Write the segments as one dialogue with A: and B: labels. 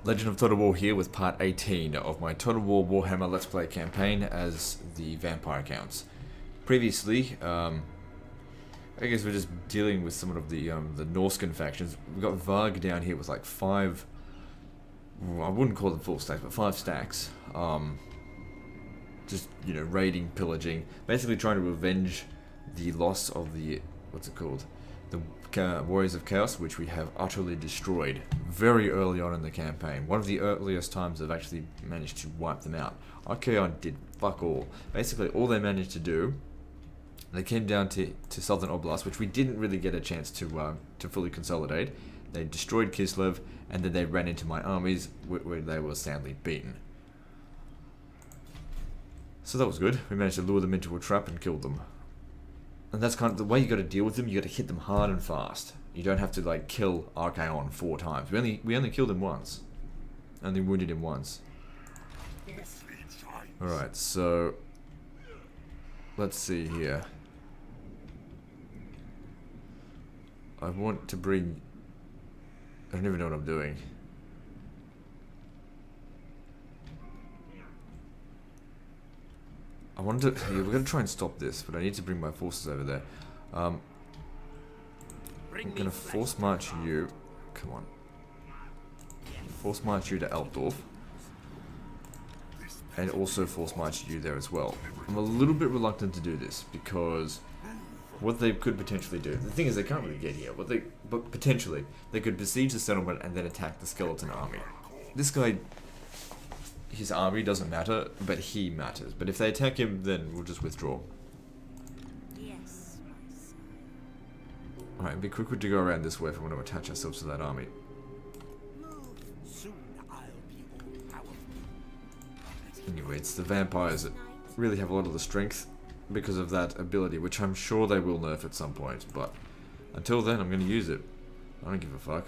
A: Legend of Total War here with part 18 of my Total War Warhammer Let's Play campaign as the vampire counts. Previously, I guess we're just dealing with some of the Norscan factions. We've got Varg down here with like 5, well, I wouldn't call them full stacks, but 5 stacks. Just, you know, raiding, pillaging, basically trying to avenge the loss of the, what's it called? The Warriors of Chaos, which we have utterly destroyed very early on in the campaign. One of the earliest times I've actually managed to wipe them out. Archaon did fuck all. Basically, all they managed to do, they came down to Southern Oblast, which we didn't really get a chance to fully consolidate. They destroyed Kislev, and then they ran into my armies, where they were soundly beaten. So that was good. We managed to lure them into a trap and kill them. And that's kind of the way you got to deal with them. You got to hit them hard and fast. You don't have to like kill Archaon 4 times. We only killed him once. Only wounded him once. Alright, so let's see here. I want to bring, I don't even know what I'm doing. I wanted to, yeah, we're going to try and stop this, but I need to bring my forces over there. I'm going to force march you, come on. Force march you to Altdorf. And also force march you there as well. I'm a little bit reluctant to do this, because what they could potentially do, the thing is they can't really get here, but potentially, they could besiege the settlement and then attack the skeleton army. This guy, his army doesn't matter, but he matters. But if they attack him, then we'll just withdraw.
B: Yes,
A: Alright, it'd be quicker to go around this way if we want to attach ourselves to that army.
B: soon I'll be all powerful.
A: Anyway, it's the vampires that really have a lot of the strength because of that ability, which I'm sure they will nerf at some point, but until then I'm going to use it. I don't give a fuck.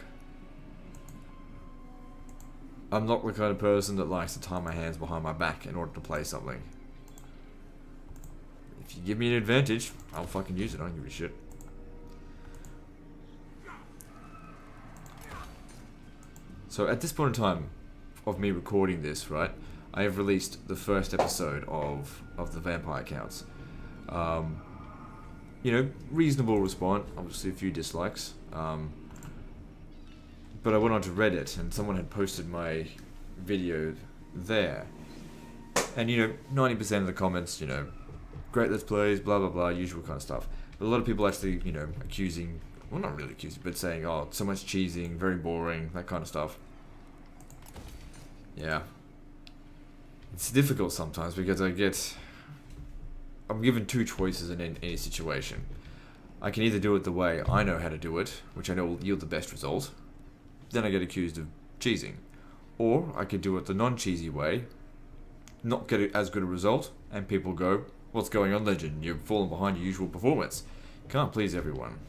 A: I'm not the kind of person that likes to tie my hands behind my back in order to play something. If you give me an advantage, I'll fucking use it, I don't give a shit. So at this point in time of me recording this, right, I have released the first episode of the vampire counts. You know, reasonable response, obviously a few dislikes. But I went on to Reddit and someone had posted my video there. And you know, 90% of the comments, you know, great let's plays, blah blah blah, usual kind of stuff. But a lot of people actually, you know, accusing, well not really accusing, but saying, oh, so much cheesing, very boring, that kind of stuff. Yeah. It's difficult sometimes because I'm given 2 choices in any situation. I can either do it the way I know how to do it, which I know will yield the best result. Then I get accused of cheesing. Or I could do it the non-cheesy way, not get as good a result, and people go, what's going on, Legend? You've fallen behind your usual performance. Can't please everyone.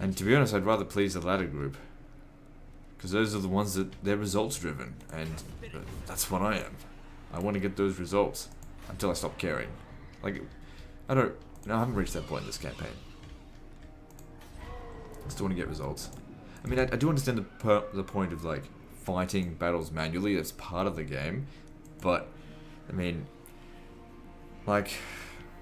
A: And to be honest, I'd rather please the latter group. Because those are the ones that they're results driven, and that's what I am. I want to get those results until I stop caring. Like, I haven't reached that point in this campaign. I still want to get results. I mean, I do understand the point of like fighting battles manually. That's part of the game, but I mean, like,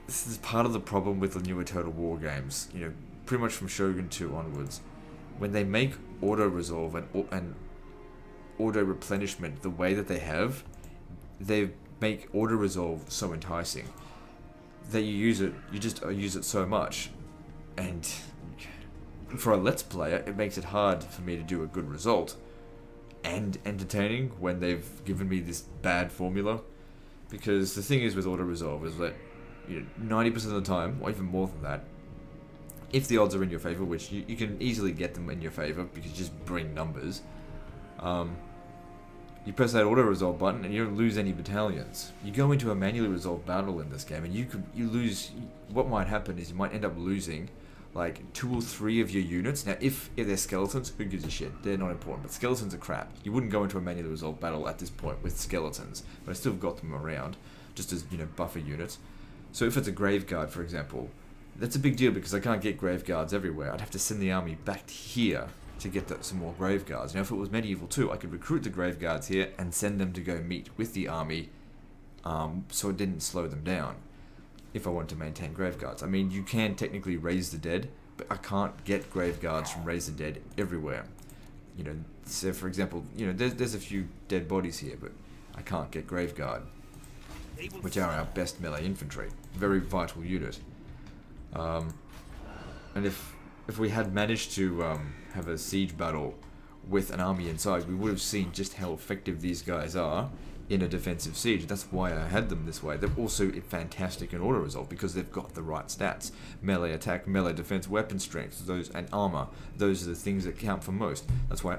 A: this is part of the problem with the newer Total War games. You know, pretty much from Shogun 2 onwards, when they make auto resolve and auto replenishment the way that they make auto resolve so enticing that you just use it so much, and for a let's player, it makes it hard for me to do a good result and entertaining when they've given me this bad formula. Because the thing is with auto resolve is that, you know, 90% of the time, or even more than that, if the odds are in your favor, which you can easily get them in your favor because you just bring numbers, you press that auto resolve button and you don't lose any battalions. You go into a manually resolved battle in this game and you lose. What might happen is you might end up losing like 2 or 3 of your units. Now, if they're skeletons, who gives a shit? They're not important, but skeletons are crap. You wouldn't go into a manually resolved battle at this point with skeletons, but I still got them around, just as, you know, buffer units. So if it's a Graveguard, for example, that's a big deal because I can't get Graveguards everywhere. I'd have to send the army back to here to get some more grave guards. Now, if it was Medieval 2, I could recruit the grave guards here and send them to go meet with the army, so it didn't slow them down. If I want to maintain grave guards, I mean, you can technically raise the dead, but I can't get grave guards from raise the dead everywhere. You know, so for example, you know, there's a few dead bodies here, but I can't get grave guard, which are our best melee infantry, very vital unit. And if we had managed to have a siege battle with an army inside, we would have seen just how effective these guys are in a defensive siege. That's why I had them this way. They're also fantastic in auto resolve because they've got the right stats: melee attack, melee defense, weapon strength, those, and armor. Those are the things that count for most. That's why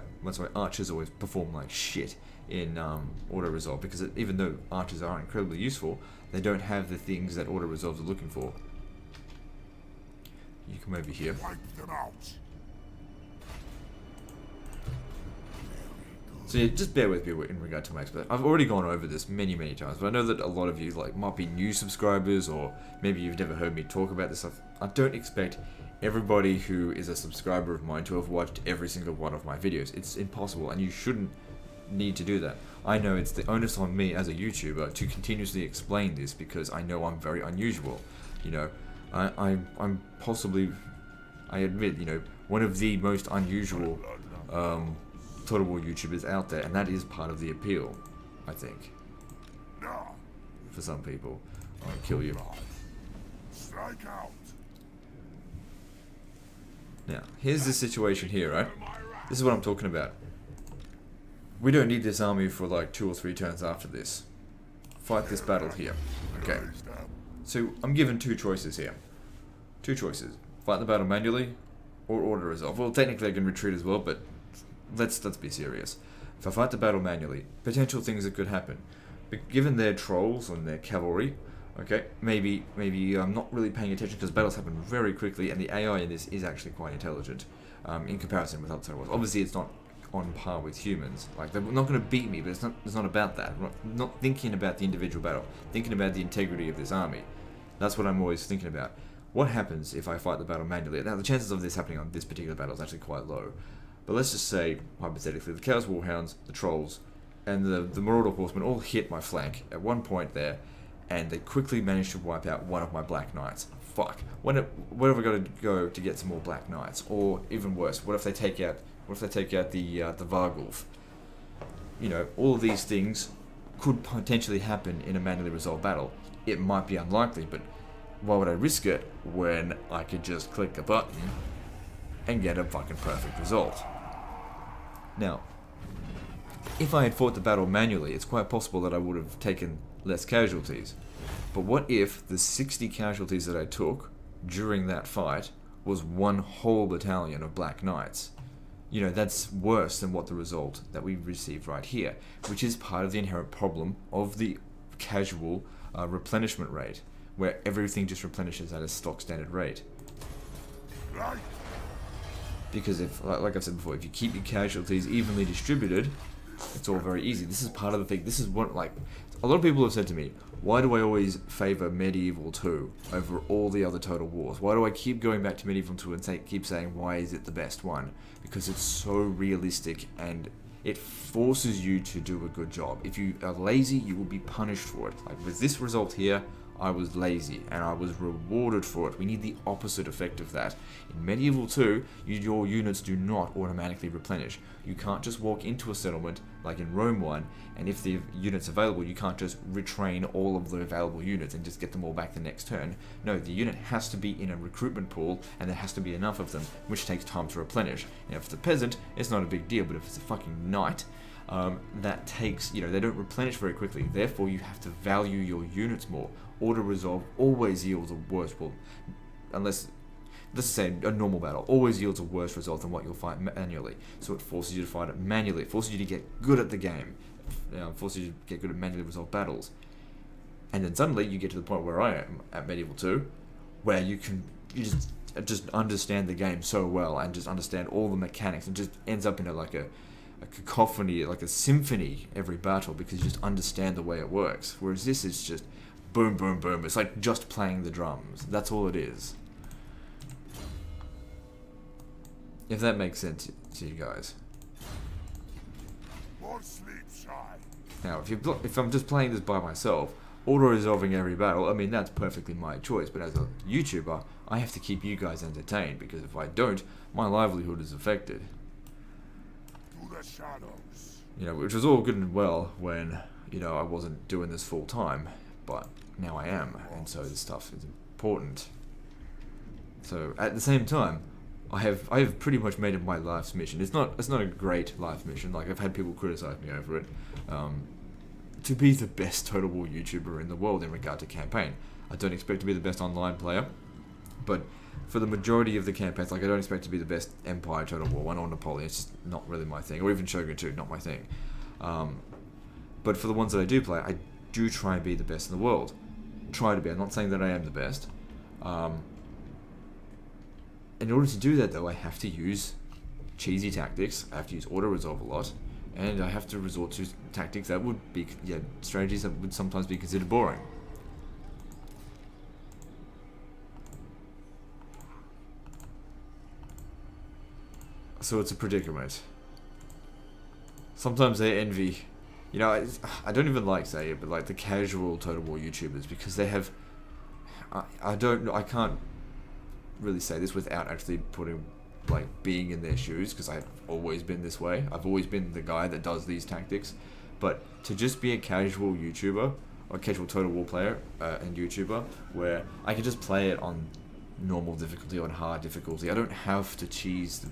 A: archers always perform like shit in auto resolve, because even though archers are incredibly useful, they don't have the things that auto resolves are looking for. You come over here.
B: Wipe them out.
A: So yeah, just bear with me in regard to my explanation. I've already gone over this many times, but I know that a lot of you might be new subscribers, or maybe you've never heard me talk about this stuff. I don't expect everybody who is a subscriber of mine to have watched every single one of my videos. It's impossible, and you shouldn't need to do that. I know it's the onus on me as a YouTuber to continuously explain this because I know I'm very unusual. You know, I'm possibly, I admit, you know, one of the most unusual Total War YouTubers out there, and that is part of the appeal, I think, for some people. I'll kill you.
B: Strike out.
A: Now, here's the situation here, right? This is what I'm talking about. We don't need this army for like 2 or 3 turns after this. Fight this battle here. Okay. So, I'm given 2 choices here. 2 choices. Fight the battle manually, or auto resolve. Well, technically I can retreat as well, but let's be serious. If I fight the battle manually, potential things that could happen. But given their trolls and their cavalry, okay, maybe I'm not really paying attention because battles happen very quickly, and the AI in this is actually quite intelligent in comparison with other Total Wars. Obviously, it's not on par with humans. Like, they're not going to beat me, but it's not about that. I'm not thinking about the individual battle, thinking about the integrity of this army. That's what I'm always thinking about. What happens if I fight the battle manually? Now, the chances of this happening on this particular battle is actually quite low. But let's just say, hypothetically, the Chaos Warhounds, the Trolls, and the Marauder Horsemen all hit my flank at one point there, and they quickly managed to wipe out one of my Black Knights. Fuck. Where have I got to go to get some more Black Knights? Or even worse, what if they take out the Vargulf? You know, all of these things could potentially happen in a manually resolved battle. It might be unlikely, but why would I risk it when I could just click a button and get a fucking perfect result? Now, if I had fought the battle manually, it's quite possible that I would have taken less casualties. But what if the 60 casualties that I took during that fight was one whole battalion of Black Knights? You know, that's worse than what the result that we received right here, which is part of the inherent problem of the casual replenishment rate, where everything just replenishes at a stock standard rate.
B: Right.
A: Because if, like I've said before, if you keep your casualties evenly distributed, it's all very easy. This is part of the thing. This is what, like, a lot of people have said to me, why do I always favor Medieval 2 over all the other Total Wars? Why do I keep going back to Medieval 2 and keep saying, why is it the best one? Because it's so realistic and it forces you to do a good job. If you are lazy, you will be punished for it. Like with this result here, I was lazy and I was rewarded for it. We need the opposite effect of that. In Medieval 2, your units do not automatically replenish. You can't just walk into a settlement like in Rome 1, and if the unit's available, you can't just retrain all of the available units and just get them all back the next turn. No, the unit has to be in a recruitment pool, and there has to be enough of them, which takes time to replenish. Now, if it's a peasant, it's not a big deal, but if it's a fucking knight, that takes, you know, they don't replenish very quickly. Therefore, you have to value your units more. Auto resolve always yields a worse, well, unless, let's say a normal battle always yields a worse result than what you'll fight manually. So it forces you to fight it manually. It forces you to get good at the game. It forces you to get good at manually resolved battles. And then suddenly you get to the point where I am at Medieval 2, where you just understand the game so well and just understand all the mechanics, and just ends up in a cacophony, like a symphony every battle, because you just understand the way it works. Whereas this is just boom, boom, boom. It's like just playing the drums. That's all it is. If that makes sense to you guys.
B: More sleep, shy.
A: Now, if I'm just playing this by myself, auto-resolving every battle, I mean, that's perfectly my choice. But as a YouTuber, I have to keep you guys entertained, because if I don't, my livelihood is affected.
B: To the shadows.
A: You know, which was all good and well when, you know, I wasn't doing this full time, but now I am, and so this stuff is important. So at the same time, I have pretty much made it my life's mission. It's not a great life mission. Like, I've had people criticize me over it. To be the best Total War YouTuber in the world in regard to campaign. I don't expect to be the best online player, but for the majority of the campaigns, like, I don't expect to be the best Empire, Total War 1, or Napoleon. It's just not really my thing, or even Shogun 2, not my thing. But for the ones that I do play, I do try and be the best in the world. Try to be. I'm not saying that I am the best. In order to do that, though, I have to use cheesy tactics. I have to use auto-resolve a lot. And I have to resort to tactics that would be, strategies that would sometimes be considered boring. So it's a predicament. Sometimes they envy, you know, I don't even like saying it, but like the casual Total War YouTubers, because they have, I can't really say this without actually putting, like, being in their shoes, because I've always been this way. I've always been the guy that does these tactics. But to just be a casual YouTuber, or casual Total War player and YouTuber, where I can just play it on normal difficulty, on hard difficulty. I don't have to cheese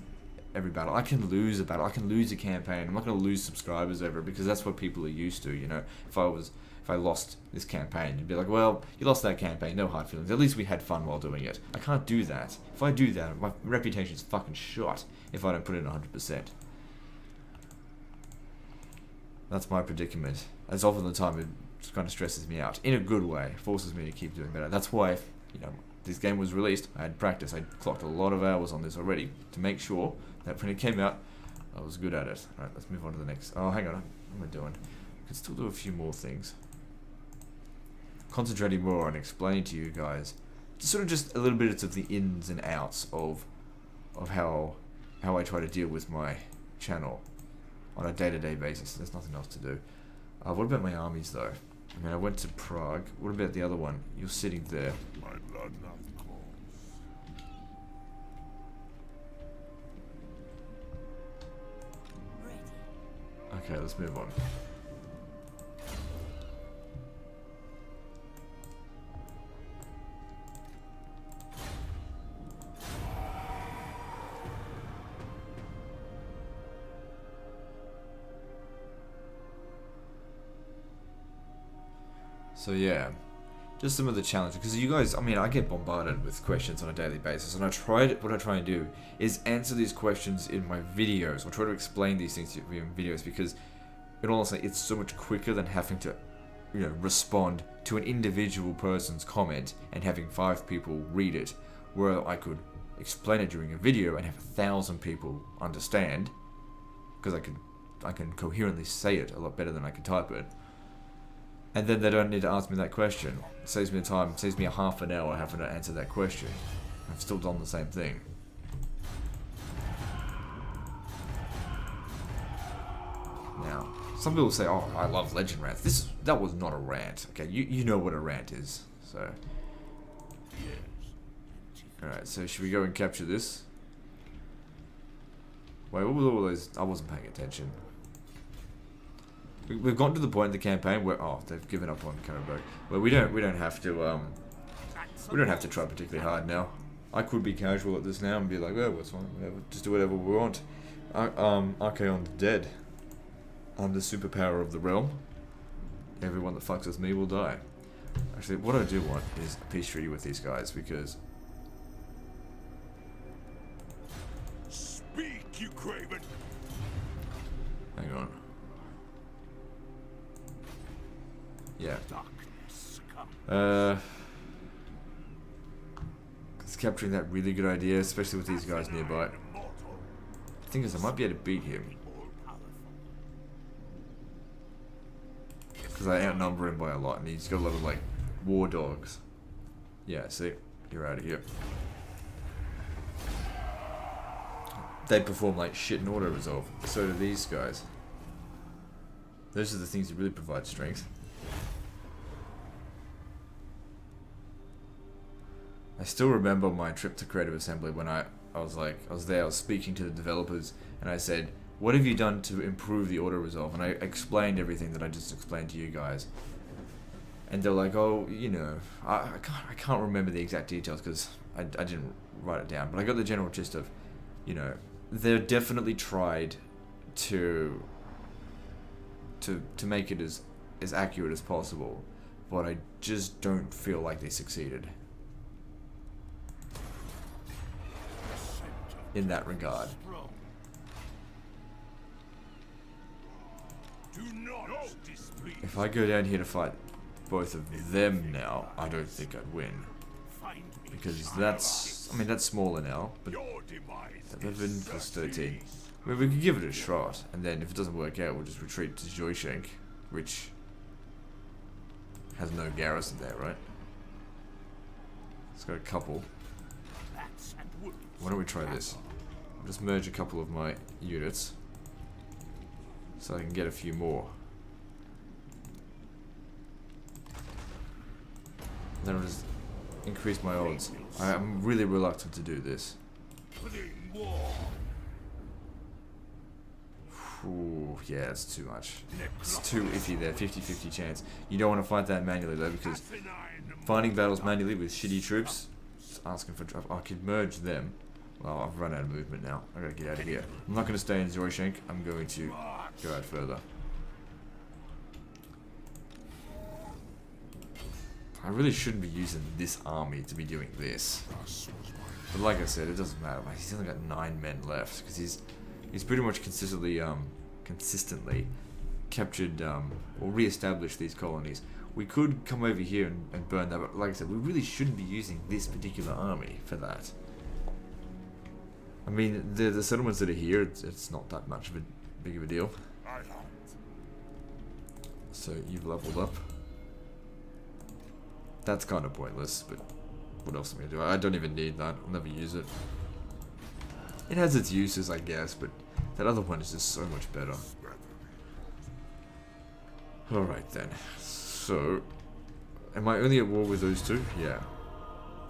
A: every battle. I can lose a battle. I can lose a campaign. I'm not going to lose subscribers over it, because that's what people are used to. You know, if I lost this campaign, you'd be like, well, you lost that campaign, no hard feelings. At least we had fun while doing it. I can't do that. If I do that, my reputation's fucking shot if I don't put in 100%. That's my predicament. As often the time, it just kind of stresses me out. In a good way. Forces me to keep doing better. That's why, you know, this game was released, I had practice. I clocked a lot of hours on this already to make sure that when it came out, I was good at it. Alright, let's move on to the next. Oh, hang on. What am I doing? I can still do a few more things. Concentrating more on explaining to you guys sort of just a little bit of the ins and outs of how I try to deal with my channel on a day-to-day basis. There's nothing else to do. What about my armies, though? I mean, I went to Prague. What about the other one? You're sitting there.
B: My blood now calls.
A: Okay, let's move on. So yeah, just some of the challenges, because you guys, I mean, I get bombarded with questions on a daily basis, and what I try and do is answer these questions in my videos, or try to explain these things to you in videos, because in all honesty, it's so much quicker than having to, you know, respond to an individual person's comment and having 5 people read it, where I could explain it during a video and have 1,000 people understand, because I can coherently say it a lot better than I can type it. And then they don't need to ask me that question. It saves me time, saves me a half an hour having to answer that question. I've still done the same thing. Now, some people say, oh, I love legend rants. That was not a rant. Okay, you know what a rant is. So, alright, so should we go and capture this? Wait, what was all those? I wasn't paying attention. We've gotten to the point in the campaign where they've given up on Karaberg, where we don't have to try particularly hard now. I could be casual at this now and be like, oh, what's fine, whatever, just do whatever we want. Archaon's dead. I'm the superpower of the realm. Everyone that fucks with me will die. Actually, what I do want is a peace treaty with these guys, because
B: Speak, you craven.
A: hang on. Yeah. It's capturing that really good idea, especially with these guys nearby. The thing is, I might be able to beat him, because I outnumber him by a lot, and he's got a lot of, like, war dogs. Yeah, see? You're out of here. they perform like shit in auto resolve. So do these guys. Those are the things that really provide strength. I still remember my trip to Creative Assembly when I was there, I was speaking to the developers, and I said, what have you done to improve the auto resolve? And I explained everything that I just explained to you guys. And they're like, oh, you know, I can't remember the exact details because I didn't write it down, but I got the general gist of, you know, they've definitely tried to make it as accurate as possible, but I just don't feel like they succeeded in that regard. If I go down here to fight both of them now, I don't think I'd win. Because that's, I mean, that's smaller now, but 11 plus 13. I mean, we could give it a shot, and then if it doesn't work out, we'll just retreat to Joyshank, which has no garrison there, right? It's got a couple. Why don't we try this? I'll just merge a couple of my units, so I can get a few more. Then I'll just increase my odds. I'm really reluctant to do this. Ooh, yeah, it's too much. It's too iffy there, 50-50 chance. You don't want to fight that manually though, because fighting battles manually with shitty troops, it's asking for trouble. I could merge them. Well, I've run out of movement now. I gotta get out of here. I'm not gonna stay in Joyshank. I'm going to go out further. I really shouldn't be using this army to be doing this. But like I said, it doesn't matter. He's only got 9 men left because he's pretty much consistently captured or re-established these colonies. We could come over here and burn that, but like I said, we really shouldn't be using this particular army for that. I mean, the settlements that are here, it's not that much of a big of a deal. So you've leveled up. That's kind of pointless, but what else am I going to do? I don't even need that. I'll never use it. It has its uses, I guess, but that other one is just so much better. Alright then. So, am I only at war with those two? Yeah.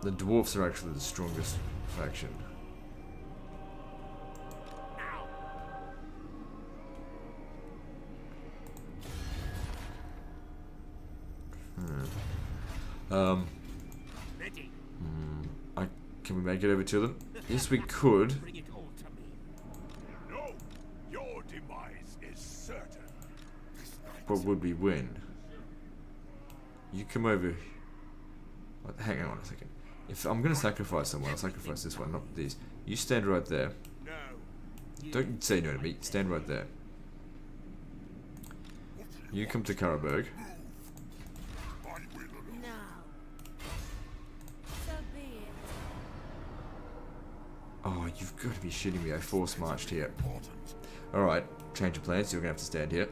A: The dwarfs are actually the strongest faction. Can we make it over to them? Yes, we could.
B: No, your demise is certain.
A: But would we win? You come over. Hang on a second. If I'm gonna sacrifice someone, I'll sacrifice this one, not these. You stand right there. Don't say no to me. Stand right there. You come to Karabberg. Oh, you've got to be shitting me. I force marched here. Alright, change of plans. You're going to have to stand here.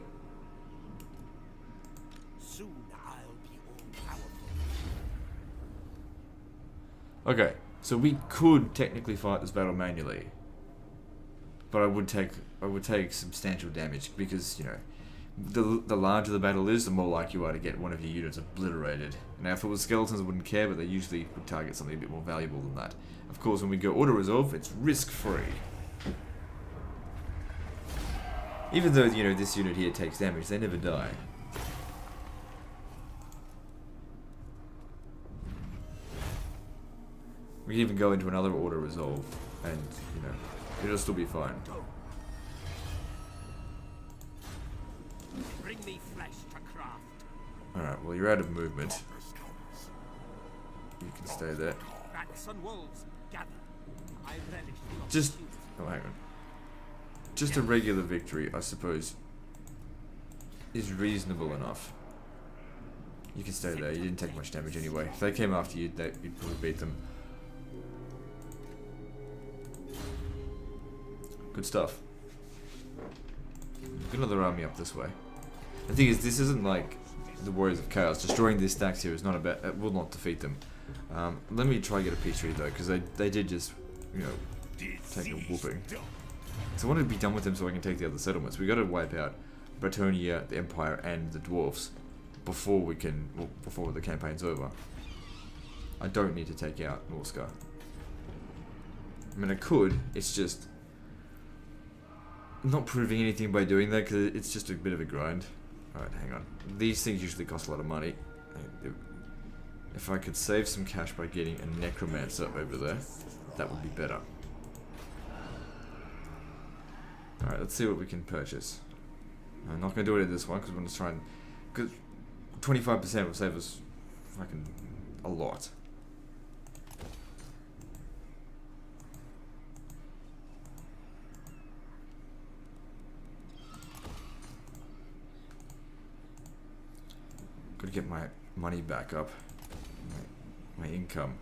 C: Soon I'll be all powerful.
A: Okay, so we could technically fight this battle manually. But I would take substantial damage because, you know, the larger the battle is, the more likely you are to get one of your units obliterated. Now, if it was skeletons, I wouldn't care, but they usually would target something a bit more valuable than that. Of course, when we go auto-resolve, it's risk-free. Even though, you know, this unit here takes damage, they never die. We can even go into another auto-resolve, and, you know, it'll still be fine.
C: Bring me flesh to craft.
A: Alright, well, you're out of movement. You can stay there.
C: Bats and wolves, gather. I relish your
A: Just...
C: pursuit.
A: Oh, hang on. Just a regular victory, I suppose, is reasonable enough. You can stay there. You didn't take much damage anyway. If they came after you, you'd probably beat them. Good stuff. Get another army up this way. The thing is, this isn't like the Warriors of Chaos. Destroying these stacks here is not about. It will not defeat them. Let me try to get a peace treaty though, because they did just, you know, take a whooping. So I want to be done with them so I can take the other settlements. We got to wipe out Bretonia, the Empire, and the Dwarfs before we can, well, before the campaign's over. I don't need to take out Norska. I mean, I could. It's just I'm not proving anything by doing that because it's just a bit of a grind. Alright, hang on. These things usually cost a lot of money. If I could save some cash by getting a necromancer over there, that would be better. Alright, let's see what we can purchase. I'm not going to do it in this one because we're going to try and... Because 25% will save us fucking a lot. Got to get my money back up. My income.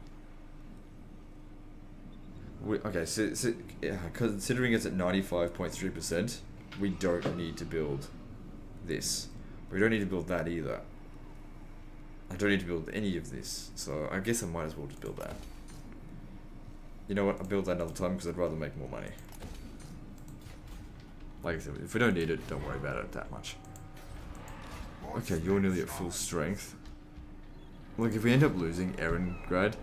A: Okay, so yeah, considering it's at 95.3%, we don't need to build this. We don't need to build that either. I don't need to build any of this, so I guess I might as well just build that. You know what, I'll build that another time because I'd rather make more money. Like I said, if we don't need it, don't worry about it that much. Okay, you're nearly at full strength. Look, if we end up losing Erengrad,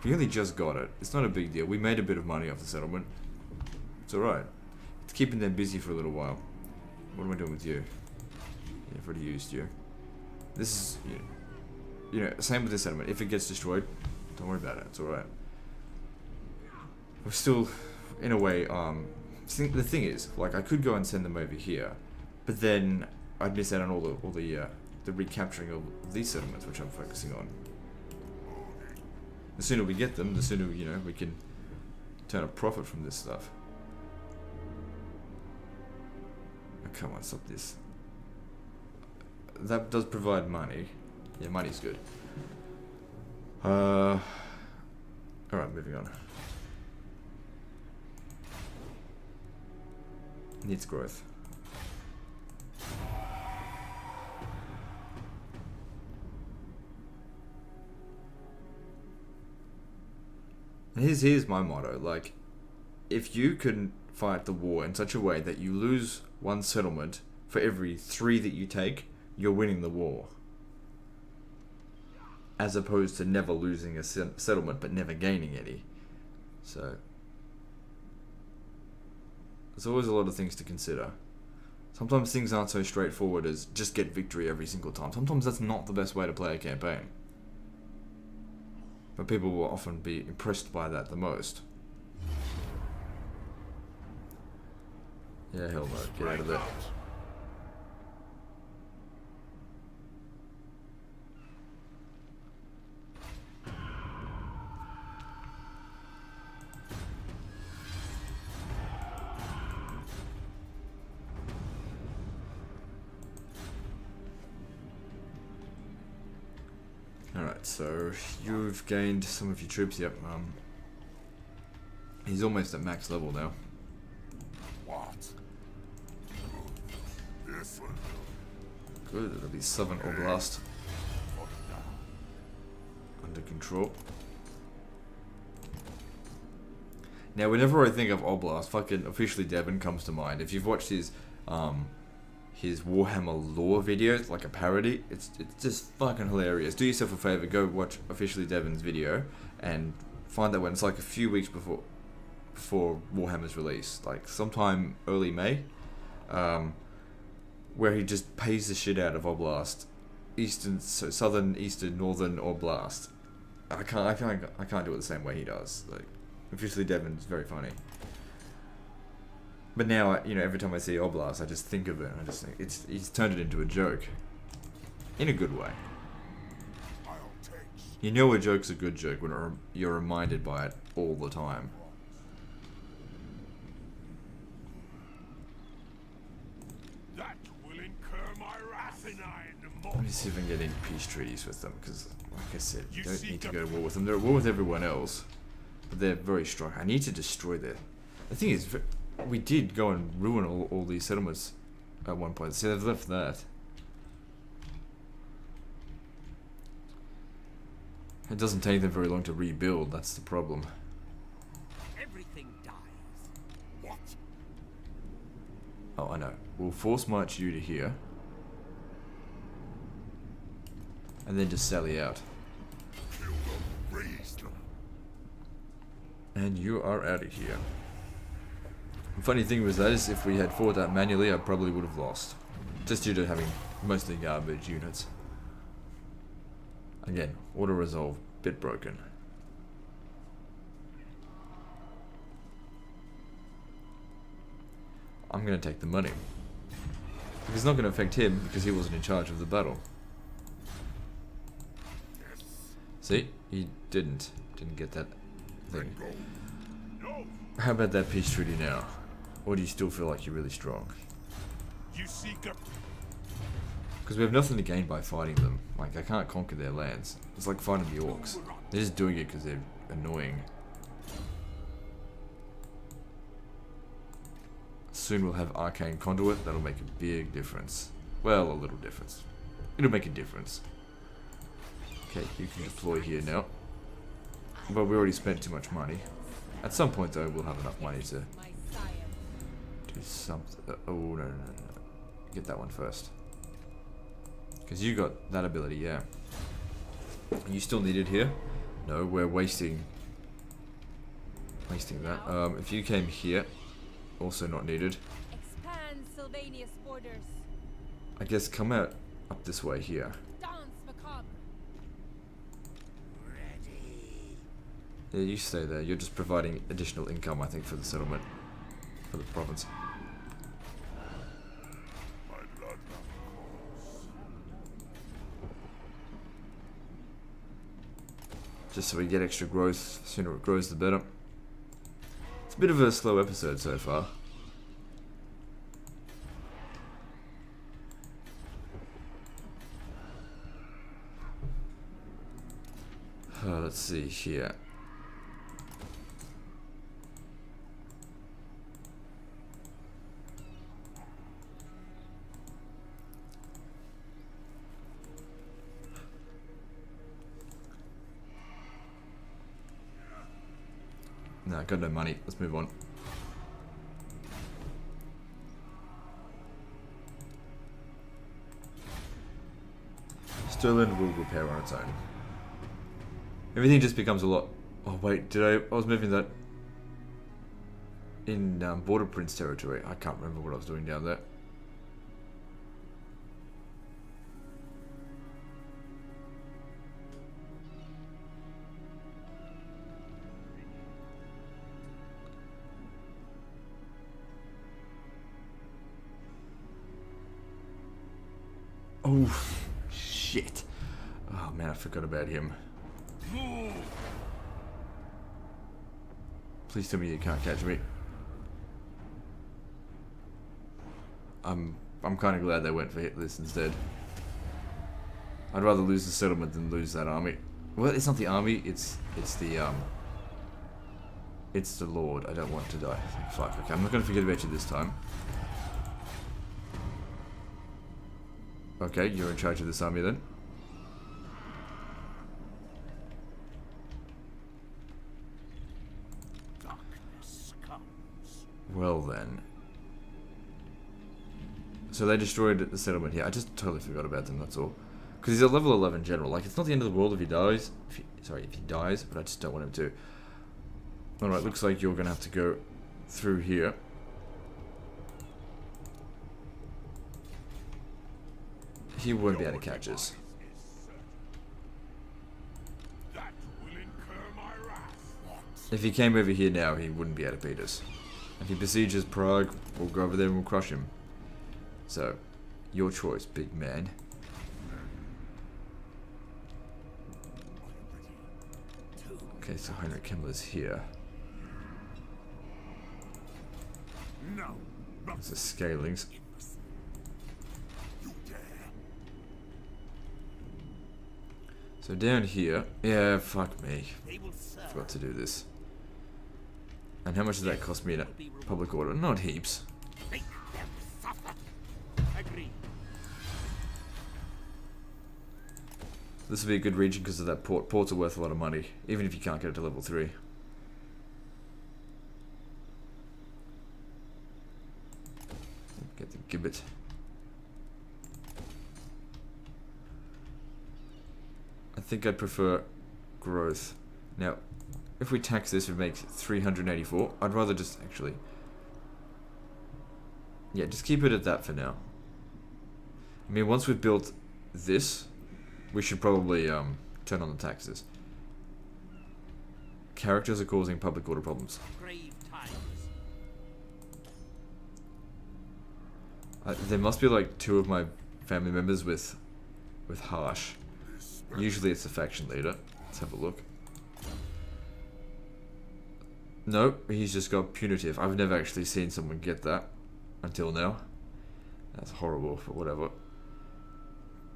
A: we only just got it. It's not a big deal. We made a bit of money off the settlement. It's alright. It's keeping them busy for a little while. What am I doing with you? Yeah, I've already used you. This is, you know, same with this settlement. If it gets destroyed, don't worry about it. It's alright. We're still, in a way, the thing is, like, I could go and send them over here, but then I'd miss out on all the recapturing of these settlements, which I'm focusing on. The sooner we get them, the sooner, you know, we can turn a profit from this stuff. Oh, come on, stop this. That does provide money. Yeah, money's good. Alright, moving on. Needs growth. And here's my motto, like, if you can fight the war in such a way that you lose one settlement for every 3 that you take, you're winning the war. As opposed to never losing a settlement but never gaining any. So, there's always a lot of things to consider. Sometimes things aren't so straightforward as just get victory every single time. Sometimes that's not the best way to play a campaign. But people will often be impressed by that the most. Yeah, hell no. Get out of there. Alright, so you've gained some of your troops, yep. He's almost at max level now.
B: What? This one.
A: Good, it'll be Southern Oblast. Under control. Now, whenever I think of Oblast, fucking Officially Devon comes to mind. If you've watched his Warhammer lore videos, like a parody, it's just fucking hilarious. Do yourself a favor, go watch Officially Devon's video and find that one. It's like a few weeks before Warhammer's release, like sometime early May, where he just pays the shit out of Oblast, southern, eastern, northern Oblast. I can't do it the same way he does. Like, Officially Devon's very funny. But now, you know, every time I see Oblast, I just think of it. I just think he's turned it into a joke, in a good way. You know a joke's a good joke when you're reminded by it all the time.
B: That will incur my wrath and
A: Let me see if I can get any peace treaties with them, because, like I said, you don't need to go to war with them. They're at war with everyone else, but they're very strong. I need to destroy their... The thing is, we did go and ruin all these settlements at one point. See, they've left that. It doesn't take them very long to rebuild, that's the problem.
C: Everything dies.
B: What?
A: Oh, I know. We'll force march you to here. And then just sally out. And you are out of here. The funny thing was that is if we had fought that manually, I probably would have lost. Just due to having mostly garbage units. Again, auto-resolve, bit broken. I'm gonna take the money. It's not gonna affect him because he wasn't in charge of the battle. See? He didn't get that thing. How about that peace treaty now? Or do you still feel like you're really strong?
B: You seek a
A: Because we have nothing to gain by fighting them. Like, I can't conquer their lands. It's like fighting the orcs. They're just doing it because they're annoying. Soon we'll have Arcane Conduit. That'll make a big difference. Well, a little difference. It'll make a difference. Okay, you can deploy here now. But we already spent too much money. At some point, though, we'll have enough money to do something. Oh, no. Get that one first. Because you got that ability, yeah. You still need it here? No, we're wasting that. If you came here, also not needed.
D: Expand Sylvania's borders.
A: I guess come out up this way here.
D: Dance macabre.
A: Yeah, you stay there. You're just providing additional income, I think, for the settlement, for the province.
B: my blood course.
A: Just so we get extra growth. The sooner it grows, the better. It's a bit of a slow episode so far. Let's see here. No, got no money. Let's move on. Sterling will repair on its own. Everything just becomes a lot. Oh wait, I was moving that in Border Prince territory. I can't remember what I was doing down there. Oh, shit. Oh man, I forgot about him. Please tell me you can't catch me. I'm kind of glad they went for this instead. I'd rather lose the settlement than lose that army. Well, it's not the army, it's the Lord. I don't want to die. Fuck, okay, I'm not gonna forget about you this time. Okay, you're in charge of this army then.
B: Darkness comes.
A: Well then. So they destroyed the settlement here. I just totally forgot about them, that's all. Because he's a level 11 general. Like, it's not the end of the world if he dies. If he dies, but I just don't want him to. Alright, looks like you're gonna have to go through here. He won't be able to catch us.
B: That will incur my wrath.
A: If he came over here now, he wouldn't be able to beat us. If he besieges Prague, we'll go over there and we'll crush him. So, your choice, big man. Okay, so Heinrich Himmler's here.
B: No.
A: There's the scalings.
B: You dare.
A: So down here, yeah, fuck me.
C: They will serve.
A: Forgot to do this. And how much does that cost me in a public order? Not heaps.
C: Make them suffer. Agree.
A: This will be a good region because of that port. Ports are worth a lot of money, even if you can't get it to level 3. gibbet. I think I'd prefer growth. Now, if we tax this, it makes 384. I'd rather just actually... Yeah, just keep it at that for now. I mean, once we've built this, we should probably turn on the taxes. Characters are causing public order problems.
C: Grave times.
A: There must be like 2 of my family members with harsh. Usually it's the faction leader. Let's have a look. Nope, he's just got punitive. I've never actually seen someone get that until now. That's horrible, but whatever.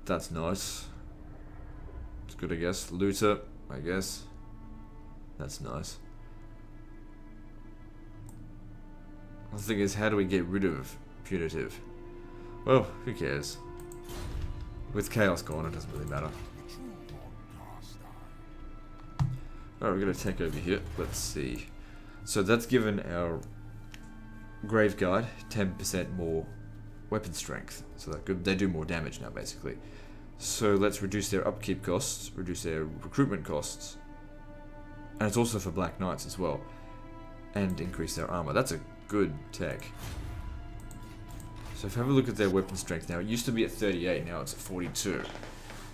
A: That's nice. It's good, I guess. Looter, I guess. That's nice. The thing is, how do we get rid of punitive? Well, who cares? With chaos gone, it doesn't really matter. Alright, we're going to take over here. Let's see. So that's given our Grave Guard 10% more weapon strength. So that good. They do more damage now, basically. So let's reduce their upkeep costs, reduce their recruitment costs. And it's also for Black Knights as well. And increase their armor. That's a good tech. So if you have a look at their weapon strength now, it used to be at 38, now it's at 42.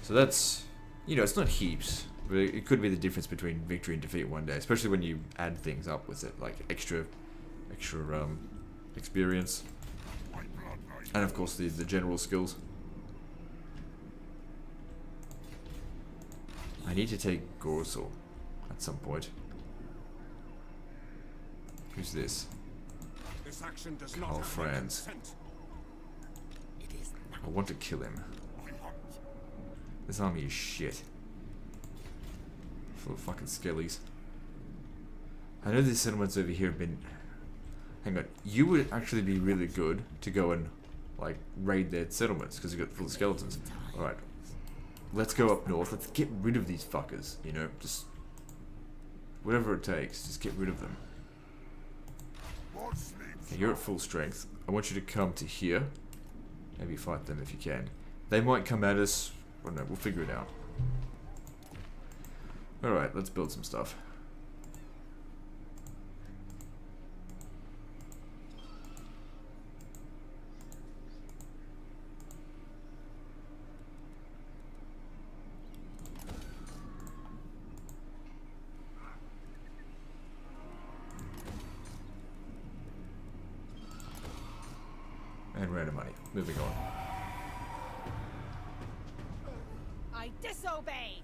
A: So that's, you know, it's not heaps. But it could be the difference between victory and defeat one day, especially when you add things up with it, like extra experience, and of course the general skills. I need to take Gorsel at some point. Who's this?
B: This action does not
A: Oh,
B: have my
A: friends.
B: consent.
A: I want to kill him. This army is shit. Full of fucking skellies. I know these settlements over here have been... Hang on. You would actually be really good to go and, like, raid their settlements, because you've got full of skeletons. Alright. Let's go up north. Let's get rid of these fuckers, you know? Just... whatever it takes. Just get rid of them. Okay, you're at full strength. I want you to come to here. Maybe fight them if you can. They might come at us. I don't know. We'll figure it out. Alright, let's build some stuff. And random money. Moving on.
D: I disobey.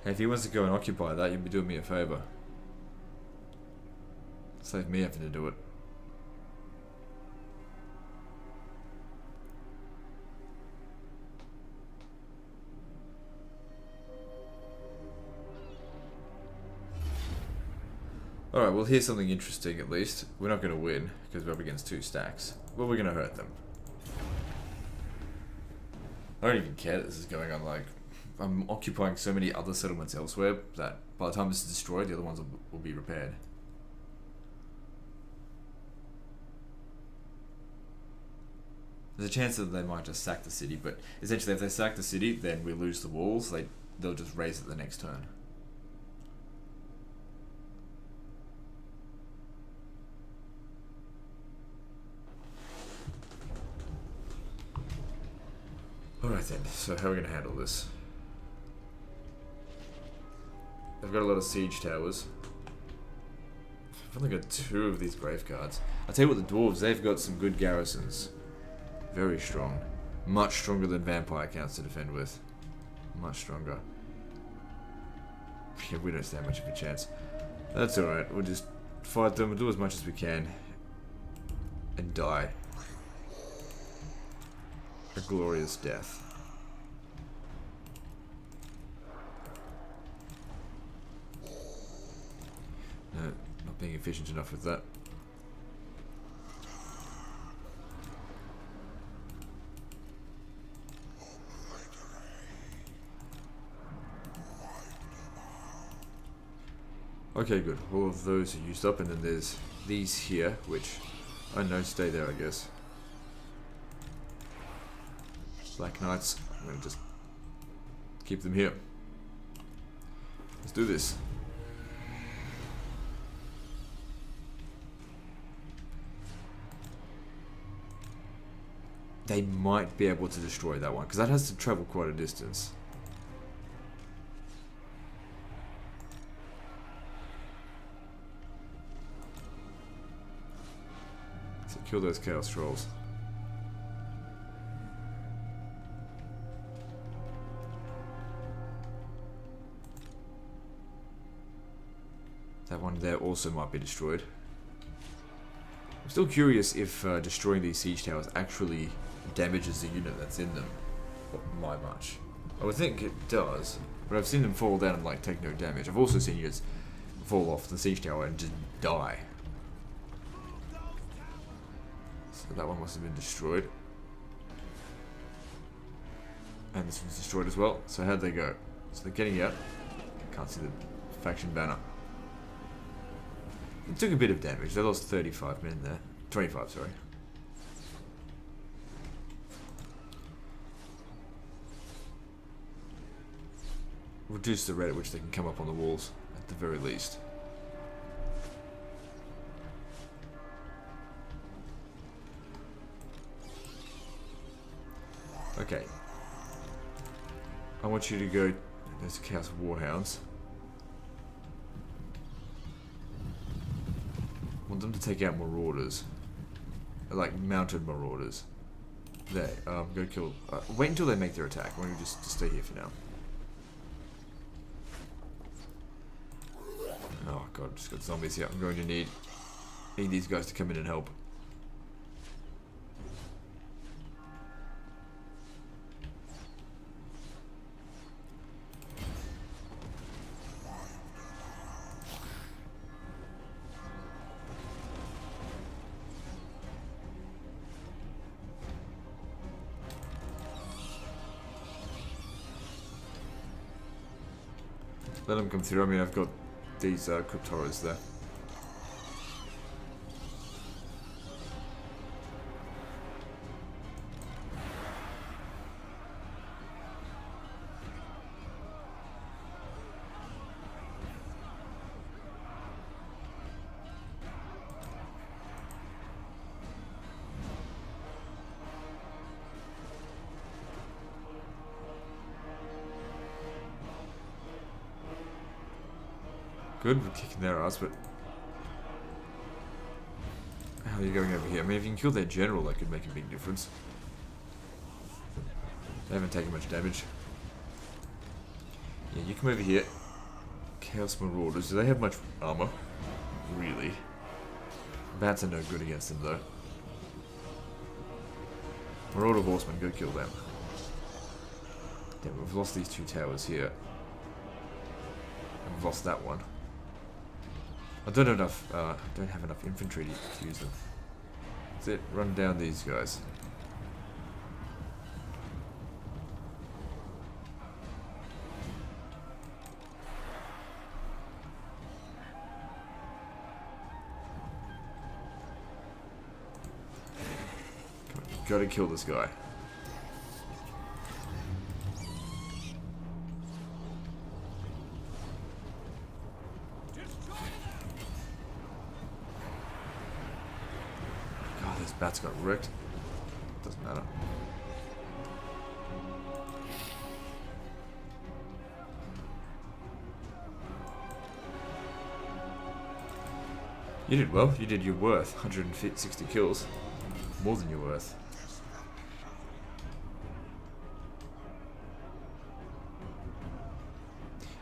A: Hey, if he wants to go and occupy that, you'd be doing me a favor. Save me having to do it. Alright, well here's something interesting at least. We're not going to win, because we're up against 2 stacks. But we're going to hurt them. I don't even care that this is going on, like... I'm occupying so many other settlements elsewhere that by the time this is destroyed, the other ones will be repaired. There's a chance that they might just sack the city, but essentially if they sack the city, then we lose the walls. They'll just raise it the next turn. Alright then, so how are we going to handle this? They've got a lot of siege towers. I've only got 2 of these grave guards. I'll tell you what, the dwarves, they've got some good garrisons. Very strong. Much stronger than vampire counts to defend with. Much stronger. Yeah, we don't stand much of a chance. That's alright, we'll just fight them, we'll do as much as we can. And die. A glorious death. No, not being efficient enough with that. Okay, good. All of those are used up, and then there's these here, which I don't know, stay there, I guess. Black Knights, I'm gonna just keep them here. Let's do this. They might be able to destroy that one, because that has to travel quite a distance. So kill those Chaos Trolls. That one there also might be destroyed. I'm still curious if destroying these siege towers actually damages the unit that's in them by much. I would think it does, but I've seen them fall down and like take no damage. I've also seen units fall off the siege tower and just die. So that one must have been destroyed. And this one's destroyed as well. So how'd they go? So they're getting out. Can't see the faction banner. It took a bit of damage. They lost 35 men there. 25, sorry. Reduce the rate at which they can come up on the walls, at the very least. Okay. I want you to go... There's Chaos Warhounds. I want them to take out Marauders. Like, mounted Marauders. There, go kill... wait until they make their attack. Why don't you just stay here for now. Oh god, just got zombies here. I'm going to need these guys to come in and help. Let them come through. I mean, I've got these crypt horrors there. Good, we're kicking their ass, but how are you going over here? I mean, if you can kill their general, that could make a big difference. They haven't taken much damage. Yeah, you come over here. Chaos Marauders, do they have much armor? Really? Bats are no good against them, though. Marauder Horsemen, go kill them. Damn, we've lost these two towers here. And we've lost that one. I don't have enough infantry to use them. That's it. Run down these guys. Come on, you gotta kill this guy. Bats got wrecked. Doesn't matter. You did well. You did your worth. 160 kills. More than your worth.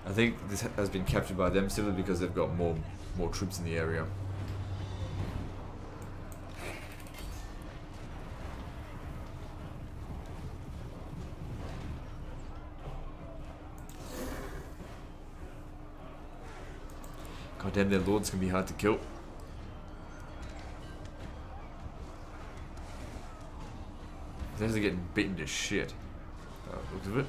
A: I think this has been captured by them simply because they've got more troops in the area. God damn, their lords can be hard to kill. They're getting beaten to shit. Look at it.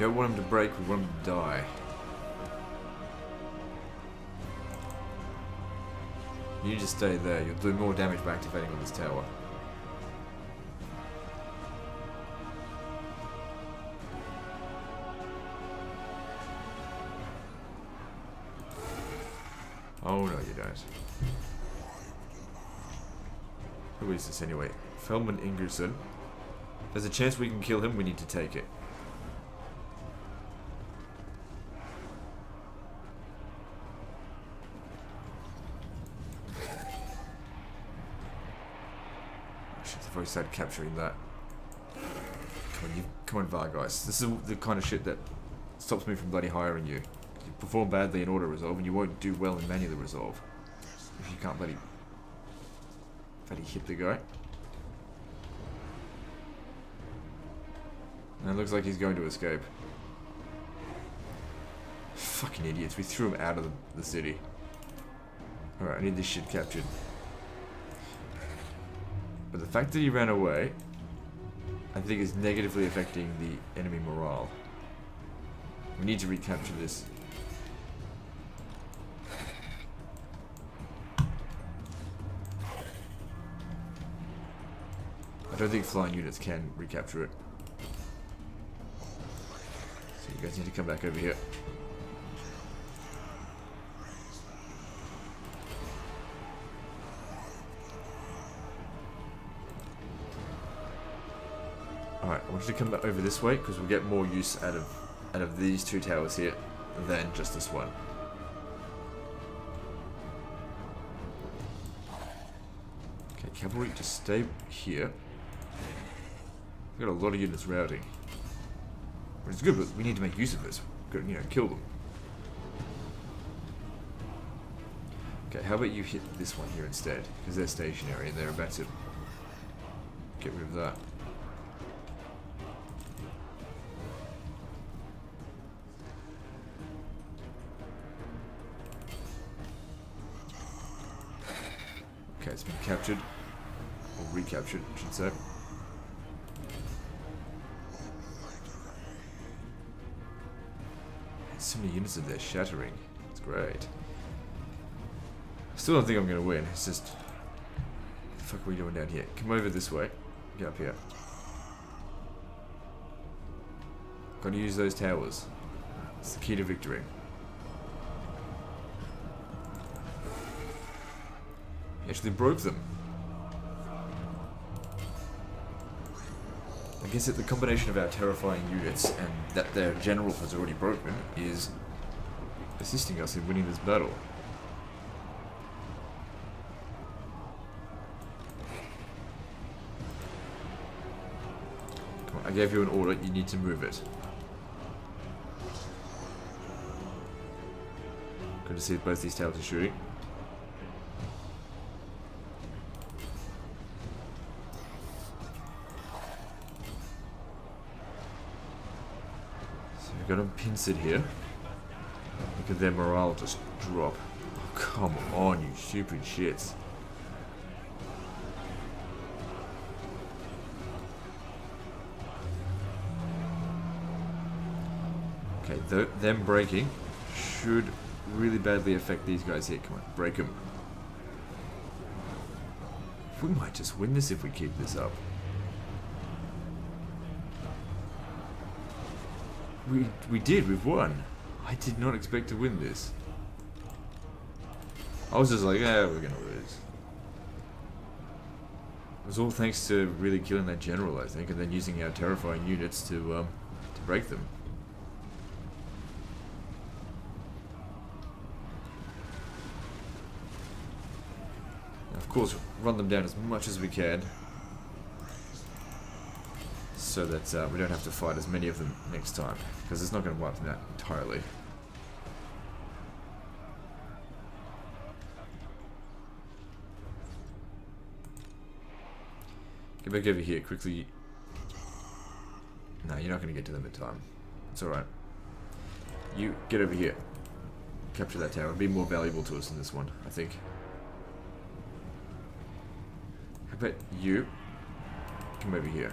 A: don't want him to break, we want him to die. You just stay there, you'll do more damage by activating on this tower. Oh no, you don't. Who is this anyway? Feldman Ingerson. There's a chance we can kill him, we need to take it. I've already started capturing that. Come on, Vargas. This is the kind of shit that stops me from bloody hiring you. You perform badly in auto resolve, and you won't do well in manual resolve if you can't bloody hit the guy. And it looks like he's going to escape. Fucking idiots! We threw him out of the city. All right, I need this shit captured. But the fact that he ran away, I think is negatively affecting the enemy morale. We need to recapture this. I don't think flying units can recapture it. So you guys need to come back over here. Alright, I want you to come back over this way because we'll get more use out of these two towers here than just this one. Okay, cavalry, just stay here. We've got a lot of units routing. Which is good, but we need to make use of this. We've got to, kill them. Okay, how about you hit this one here instead? Because they're stationary and they're about to get rid of that. Okay, it's been captured. Or recaptured, I should say. So many units of there shattering. It's great. Still don't think I'm going to win. It's just... What the fuck are we doing down here? Come over this way. Get up here. Gotta use those towers. It's the key to victory. He actually broke them. I guess that the combination of our terrifying units and that their general has already broken is assisting us in winning this battle. Come on, I gave you an order, you need to move it. Good to see both these towers are shooting. We've got them pincered here. Look at their morale just drop. Oh, come on, you stupid shits. Okay, them breaking should really badly affect these guys here. Come on, break them. We might just win this if we keep this up. We did, we've won. I did not expect to win this. I was just like, yeah, we're gonna lose. It was all thanks to really killing that general, I think, and then using our terrifying units to break them. Now, of course, run them down as much as we can, so that we don't have to fight as many of them next time, because it's not going to wipe them out entirely. Get back over here quickly. No, you're not going to get to them in time. It's alright. You get over here. Capture that tower. It'll be more valuable to us than this one, I think. How about you come over here?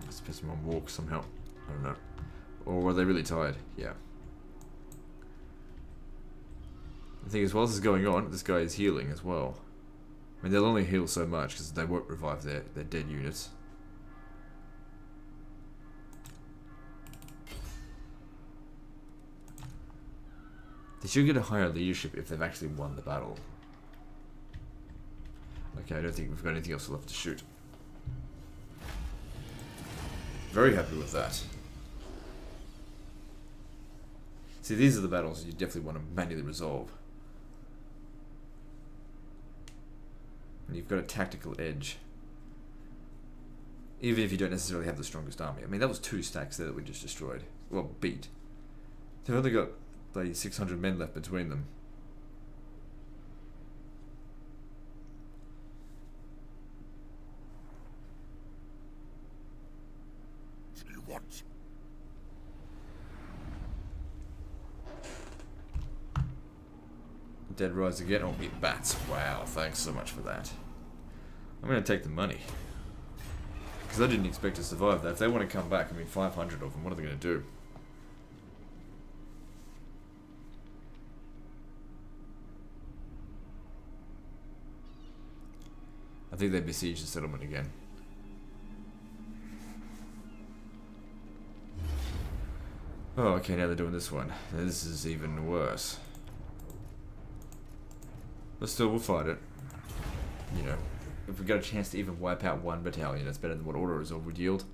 A: Let's put them on walk somehow. I don't know. Or were they really tired? Yeah. The thing is, while this is going on, this guy is healing as well. I mean, they'll only heal so much because they won't revive their dead units. They should get a higher leadership if they've actually won the battle. Okay, I don't think we've got anything else left to shoot. Very happy with that. See, these are the battles you definitely want to manually resolve. And you've got a tactical edge. Even if you don't necessarily have the strongest army. I mean, that was 2 stacks there that we just destroyed. Well, beat. They've only got like 600 men left between them.
B: What?
A: Dead rise again. Oh, get bats. Wow, thanks so much for that. I'm going to take the money. Because I didn't expect to survive that. If they want to come back, I mean 500 of them, what are they going to do? I think they besiege the settlement again. Oh, okay, now they're doing this one. This is even worse. But still, we'll fight it. You know, if we got a chance to even wipe out 1 battalion, that's better than what auto resolve would yield.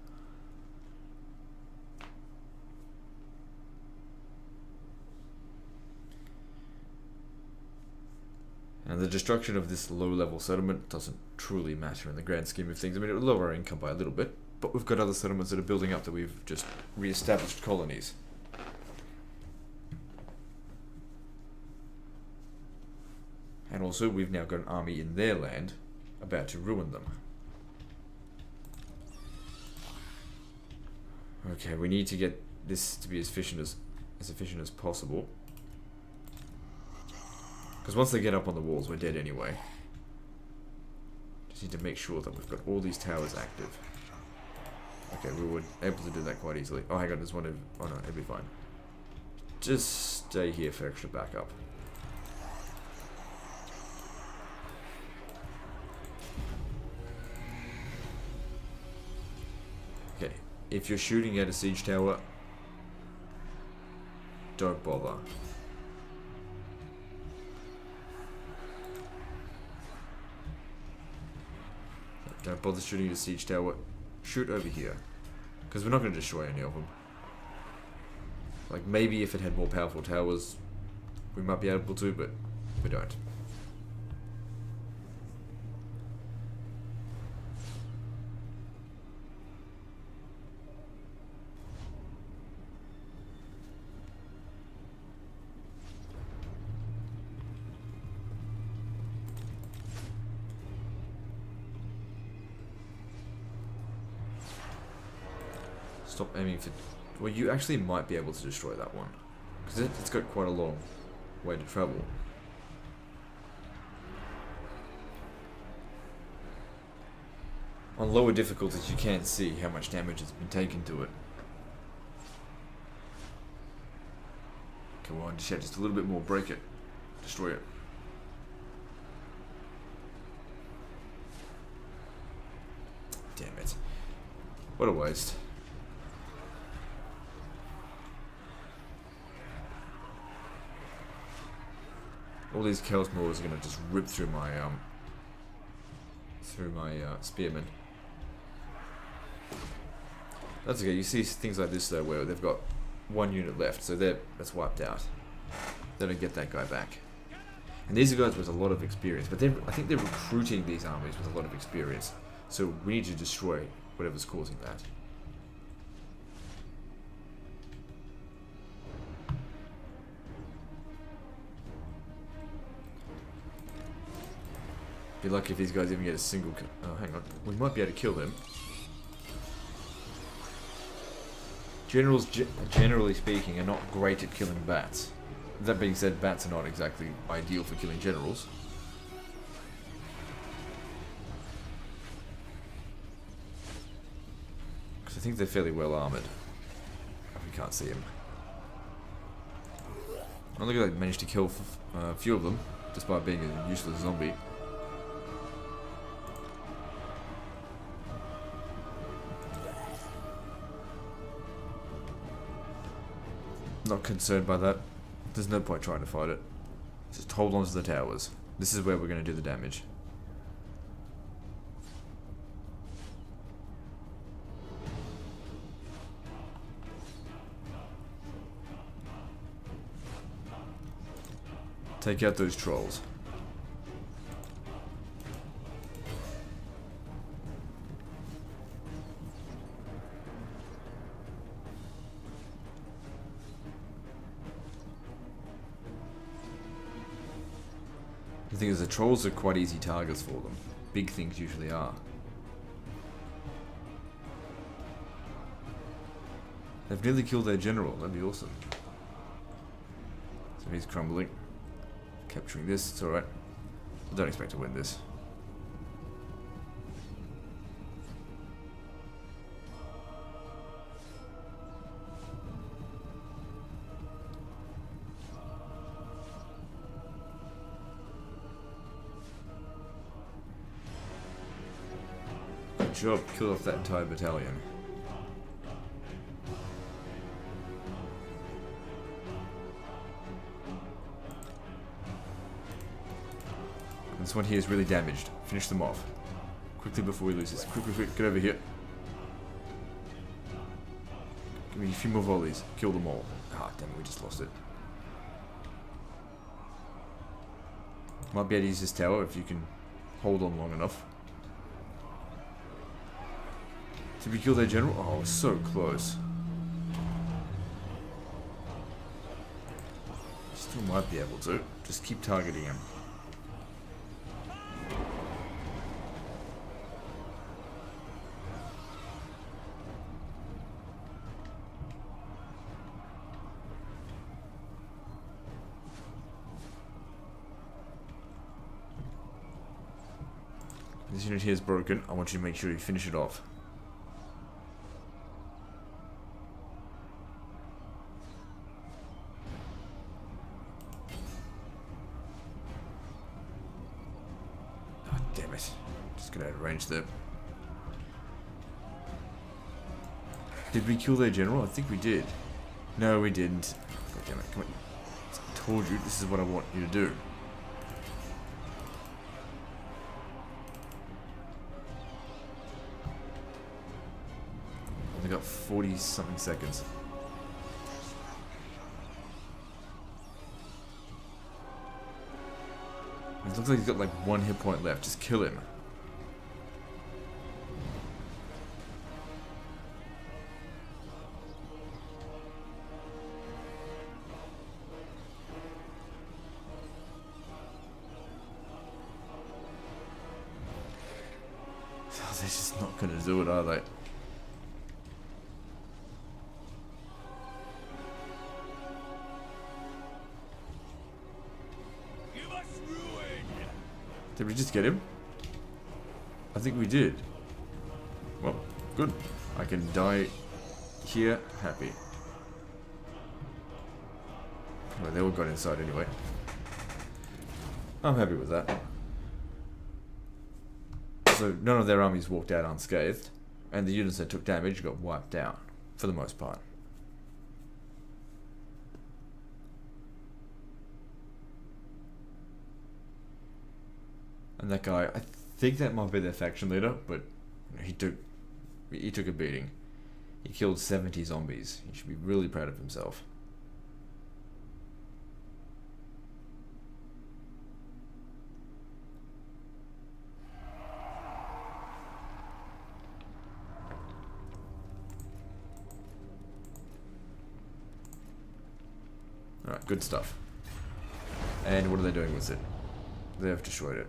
A: And the destruction of this low-level settlement doesn't truly matter in the grand scheme of things. I mean, it will lower our income by a little bit, but we've got other settlements that are building up that we've just re-established colonies. And also, we've now got an army in their land about to ruin them. Okay, we need to get this to be as efficient as possible. Because once they get up on the walls, we're dead anyway. Just need to make sure that we've got all these towers active. Okay, we were able to do that quite easily. Oh, hang on, there's one of... Oh no, it'll be fine. Just stay here for extra backup. Okay, if you're shooting at a siege tower, don't bother. Don't bother shooting at a siege tower. Shoot over here. Because we're not going to destroy any of them. Like, maybe if it had more powerful towers, we might be able to, but we don't. Stop aiming for... Well, you actually might be able to destroy that one. Because it's got quite a long way to travel. On lower difficulties, you can't see how much damage has been taken to it. Come on, just a little bit more. Break it. Destroy it. Damn it. What a waste. All these Chaos Mowers are going to just rip through my spearmen. That's okay. You see things like this though, where they've got 1 unit left, so that's wiped out. They don't get that guy back. And these are guys with a lot of experience, but I think they're recruiting these armies with a lot of experience. So we need to destroy whatever's causing that. Be lucky if these guys even get a single kill. Oh, hang on. We might be able to kill him. Generals, generally speaking, are not great at killing bats. That being said, bats are not exactly ideal for killing generals. Because I think they're fairly well armored. We can't see them. Oh, look at that, managed to kill a few of them, despite being a useless zombie. Not concerned by that. There's no point trying to fight it. Just hold on to the towers. This is where we're going to do the damage. Take out those trolls. The thing is, the trolls are quite easy targets for them. Big things usually are. They've nearly killed their general. That'd be awesome. So he's crumbling. Capturing this, it's alright. I don't expect to win this. Good job, kill off that entire battalion. This one here is really damaged. Finish them off. Quickly before we lose this. Quick, quick, quick. Get over here. Give me a few more volleys. Kill them all. Ah, damn it, we just lost it. Might be able to use this tower if you can hold on long enough. Did we kill their general? Oh, so close. Still might be able to. Just keep targeting him. This unit here is broken. I want you to make sure you finish it off. Oh, damn it. Just get out of range there. Did we kill their general? I think we did. No, we didn't. God damn it. Come on. I told you this is what I want you to do. They got 40 something seconds. It looks like he's got like one hit point left. Just kill him. Oh, they're just not gonna do it, are they? Did we just get him? I think we did. Well, good. I can die here happy. Well, they all got inside anyway. I'm happy with that. So none of their armies walked out unscathed, and the units that took damage got wiped out, for the most part. And that guy, I think that might be their faction leader, but he took a beating. He killed 70 zombies. He should be really proud of himself. Alright, good stuff. And what are they doing with it? They have destroyed it.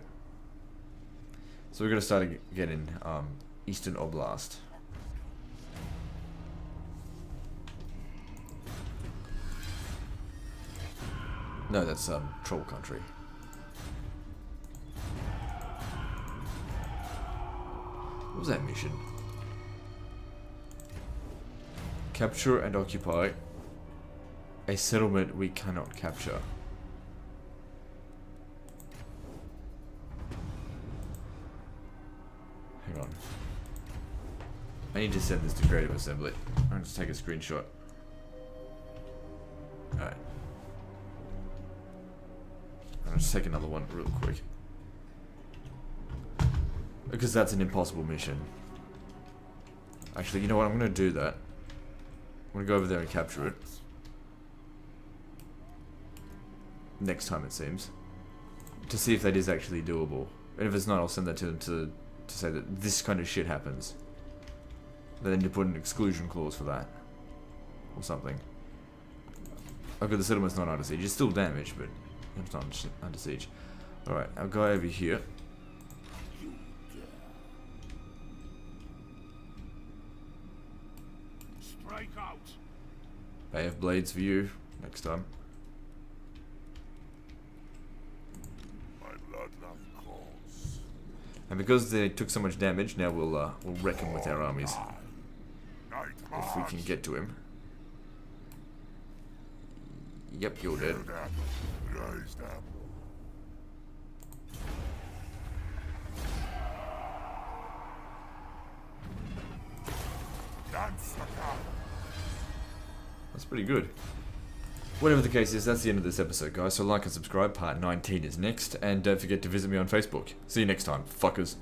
A: So we're going to start again in Eastern Oblast. No, that's Troll Country. What was that mission? Capture and occupy a settlement we cannot capture. Hang on. I need to send this to Creative Assembly. I'm just take a screenshot. Alright. I'll just take another one real quick. Because that's an impossible mission. Actually, you know what? I'm going to do that. I'm going to go over there and capture it. Next time, it seems. To see if that is actually doable. And if it's not, I'll send that to them to say that this kind of shit happens. Then to put an exclusion clause for that. Or something. Okay, the settlement's not under siege. It's still damaged, but it's not under siege. Alright, I'll go over here.
B: Strike out.
A: Bay of Blades for you next time.
B: My bloodline calls.
A: And because they took so much damage, now we'll reckon with our armies.
B: Night
A: If we can get to him. Yep, you're dead.
B: Raised up.
A: That's pretty good. Whatever the case is, that's the end of this episode, guys. So like and subscribe. Part 19 is next. And don't forget to visit me on Facebook. See you next time, fuckers.